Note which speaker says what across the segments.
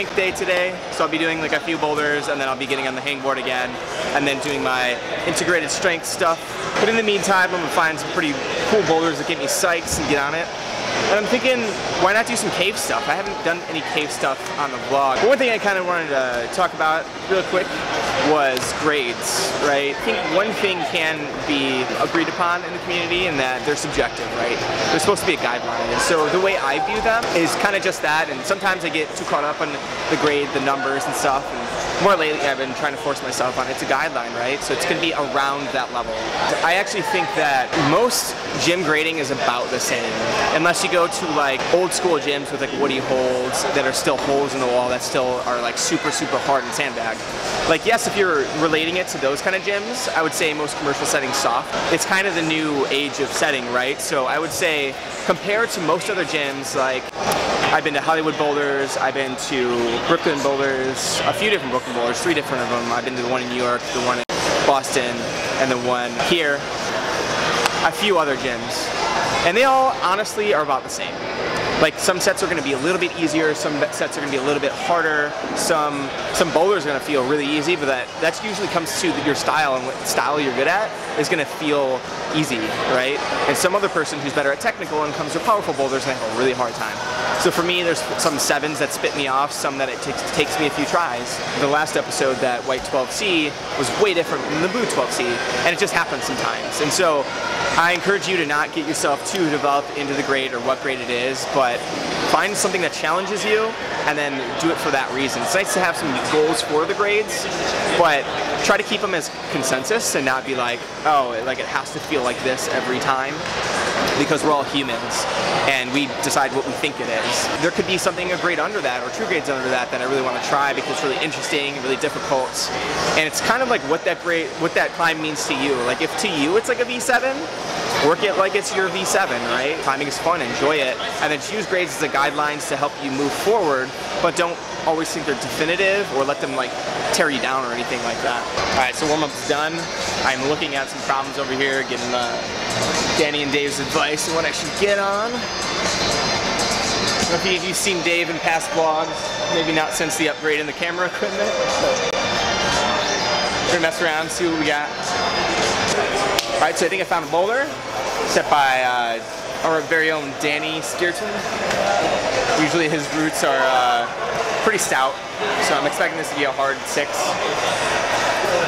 Speaker 1: strength day today, so I'll be doing like a few boulders and then I'll be getting on the hangboard again and then doing my integrated strength stuff. But in the meantime, I'm gonna find some pretty cool boulders that get me psyched and get on it. And I'm thinking, why not do some cave stuff? I haven't done any cave stuff on the vlog. But one thing I kind of wanted to talk about real quick was grades, right? I think one thing can be agreed upon in the community in that they're subjective, right? They're supposed to be a guideline. And so the way I view them is kind of just that, and sometimes I get too caught up on the grade, the numbers and stuff. And more lately I've been trying to force myself on it's a guideline, right? So it's gonna be around that level. I actually think that most gym grading is about the same, unless you go to like old school gyms with like woody holds that are still holes in the wall that still are like super hard and sandbag. Like yes, if you're relating it to those kind of gyms, I would say most commercial settings soft. It's kind of the new age of setting, right? So I would say compared to most other gyms, like I've been to Hollywood Boulders, I've been to Brooklyn Boulders, a few different Brooklyn Boulders, 3 different of them. I've been to the one in New York, the one in Boston, and the one here. A few other gyms. And they all honestly are about the same. Like some sets are going to be a little bit easier, some sets are going to be a little bit harder, some boulders are going to feel really easy, but that usually comes to your style, and what style you're good at is going to feel easy, right? And some other person who's better at technical and comes to powerful boulders and have a really hard time. So for me, there's some 7s that spit me off, some that it takes me a few tries. The last episode, that white 12C, was way different than the blue 12C, and it just happens sometimes. And so I encourage you to not get yourself too developed into the grade or what grade it is, but find something that challenges you and then do it for that reason. It's nice to have some goals for the grades, but try to keep them as consensus and not be like, oh, like it has to feel like this every time, because we're all humans and we decide what we think it is. There could be something a grade under that or 2 grades under that I really want to try because it's really interesting, really difficult, and it's kind of like what that climb means to you. Like if to you it's like a V7, work it like it's your V7, right? Climbing is fun, enjoy it, and then choose grades as the guidelines to help you move forward, but don't always think they're definitive or let them like tear you down or anything like that. Alright, so warm-up's done. I'm looking at some problems over here, getting Danny and Dave's advice on what I should get on. I don't know if you've seen Dave in past vlogs, maybe not since the upgrade in the camera equipment. We're gonna mess around, see what we got. Alright, so I think I found a boulder set by our very own Danny Skierton. Usually his roots are pretty stout, so I'm expecting this to be a hard 6.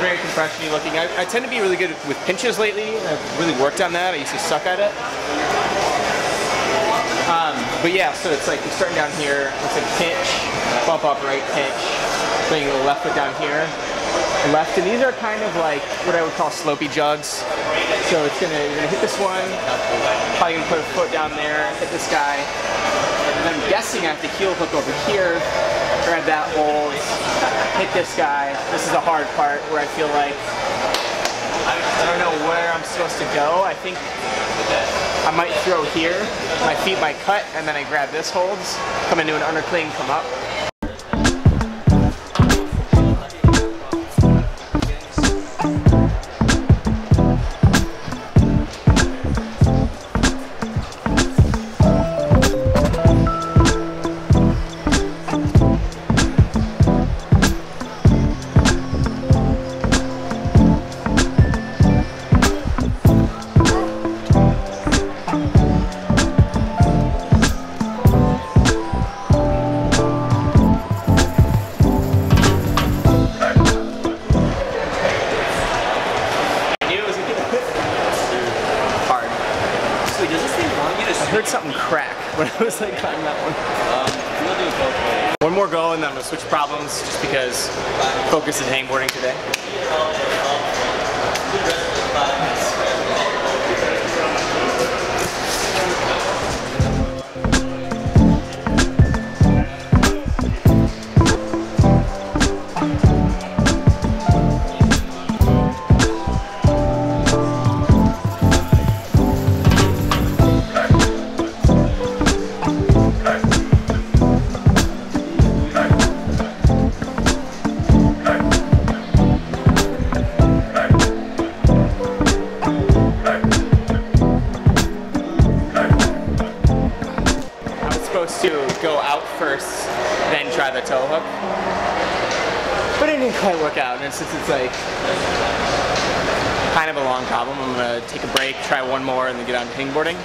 Speaker 1: Very compression-y looking. I tend to be really good with pinches lately. I've really worked on that. I used to suck at it. But yeah, so it's like you're starting down here, it's like pinch, bump up, right, pinch, putting the left foot down here, left, and these are kind of like what I would call slopey jugs. So you're gonna hit this one, probably gonna put a foot down there, hit this guy, and I'm guessing I have to heel hook over here, grab that hold, hit this guy. This is the hard part where I feel like I don't know where I'm supposed to go. I think I might throw here, my feet might cut, and then I grab this holds, come into an undercling, come up. I heard something crack when I was like climbing that one. We'll do it both ways. One more go and then I'm gonna switch problems just because focus is hangboarding today. didn't quite work out, and since it's like kind of a long problem, I'm gonna take a break, try one more, and then get on to hangboarding.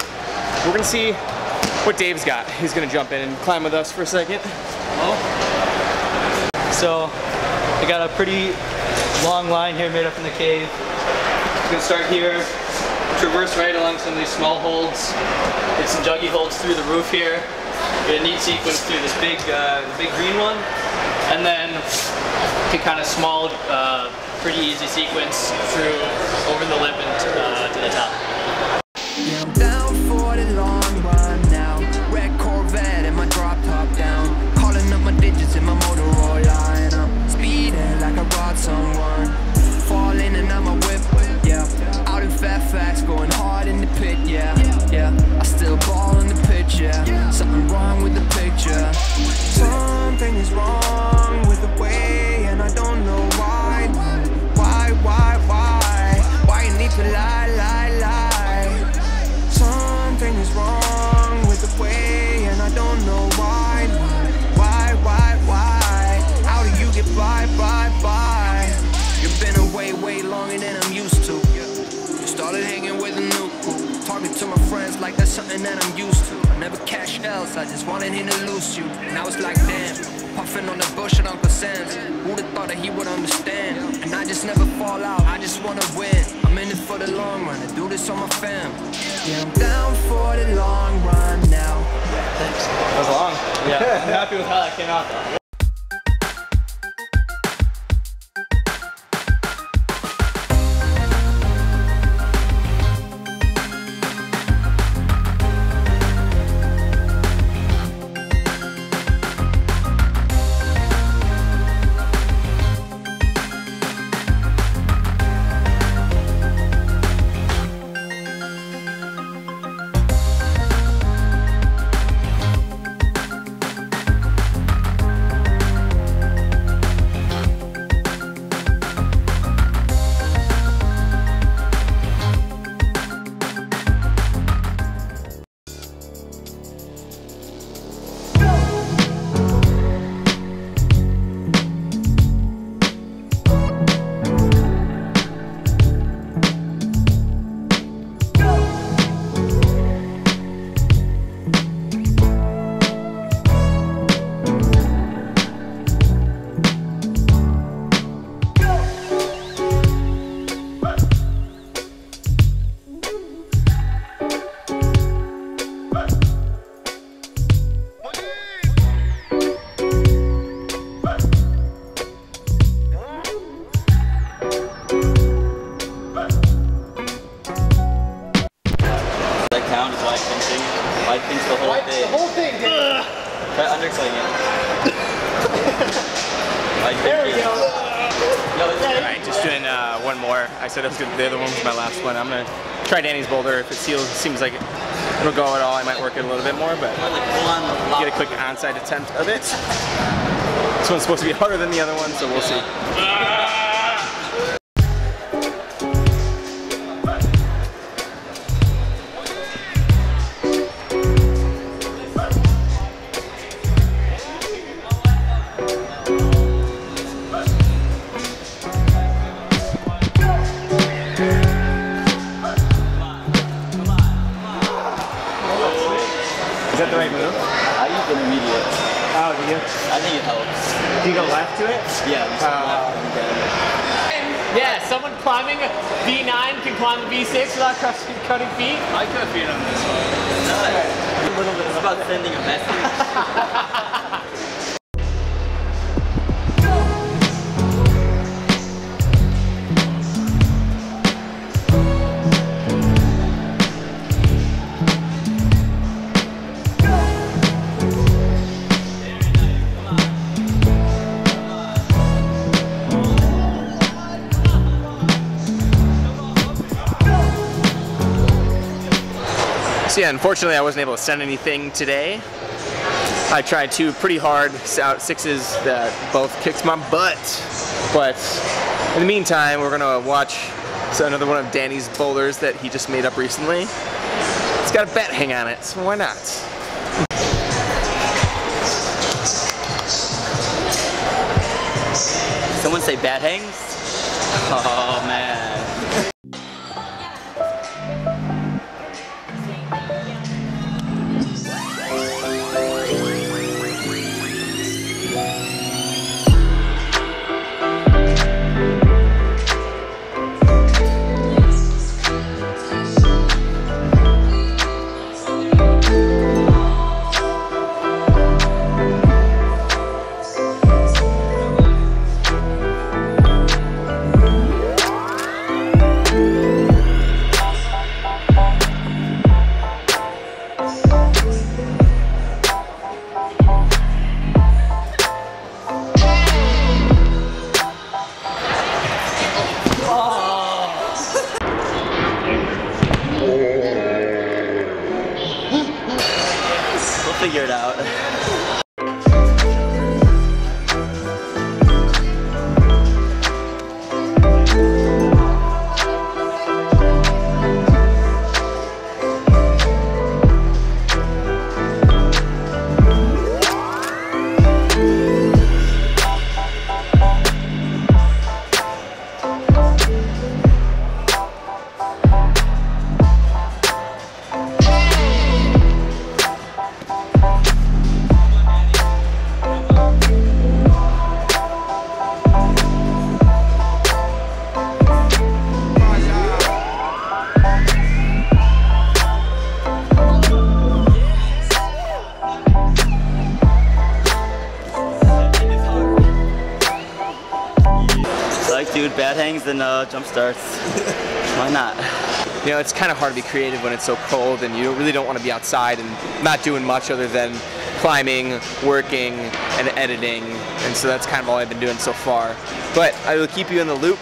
Speaker 1: We're gonna see what Dave's got. He's gonna jump in and climb with us for a second.
Speaker 2: So I got a pretty long line here made up in the cave. I'm gonna start here, traverse right along some of these small holds, hit some juggy holds through the roof here, get a neat sequence through this big green one, and then get kind of small, pretty easy sequence through over the lip and to the top.
Speaker 3: Yeah, I'm down for the long run now. Red Corvette and my drop top down. Calling up my digits in my Motorola, and I'm speeding like I robbed someone. Falling and out my whip, yeah. Out in Fairfax, going hard in the pit, yeah. I still ball in the pitch, yeah. Something wrong with the picture. Something is wrong with the way, and I don't know why. Why you need to lie? Something is wrong with the way, and I don't know why. How do you get by? You've been away way longer than I'm used to. You started hanging with a new crew, talking to my friends like that's something that I'm used to. I never cashed else, I just wanted him to lose you. And I was like, damn, puffing on the bush at Uncle Sam's. Who'd have thought that he would understand? And I just never fall out, I just wanna win. I'm in it for the long run, I do this on my fam. Yeah, I'm down for the long run now.
Speaker 2: Thanks.
Speaker 1: That was long.
Speaker 2: Yeah, I'm happy with how that came out though.
Speaker 1: There we go. Alright, just doing one more. I said I was good. The other one was my last one. I'm gonna try Danny's boulder. If it seems like it'll go at all, I might work it a little bit more, but get a quick onside attempt of it. This one's supposed to be harder than the other one, so we'll see. Is that the right move?
Speaker 2: I use intermediate.
Speaker 1: Oh, do you?
Speaker 2: I think it helps.
Speaker 1: Do you go left to it?
Speaker 2: Yeah.
Speaker 4: Yeah, someone climbing V9 can climb a V6 without cutting feet.
Speaker 2: I cut feet on this one. Nice. A little bit. It's about sending a message.
Speaker 1: So yeah, unfortunately I wasn't able to send anything today. I tried two pretty hard out sixes that both kicked my butt. But in the meantime, we're gonna watch another one of Danny's boulders that he just made up recently. It's got a bet hang on it, so why not?
Speaker 2: Someone say bad hangs? Oh man. Figure it out. Dude, bad hangs and jump starts. Why not?
Speaker 1: You know, it's kind of hard to be creative when it's so cold and you really don't want to be outside and not doing much other than climbing, working, and editing. And so that's kind of all I've been doing so far. But I will keep you in the loop.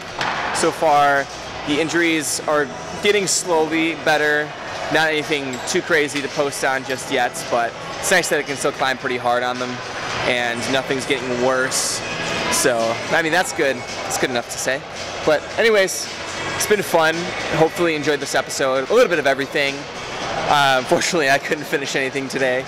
Speaker 1: So far, the injuries are getting slowly better. Not anything too crazy to post on just yet, but it's nice that I can still climb pretty hard on them and nothing's getting worse. So, I mean, that's good. It's good enough to say. But anyways, it's been fun. Hopefully you enjoyed this episode. A little bit of everything. Unfortunately, I couldn't finish anything today.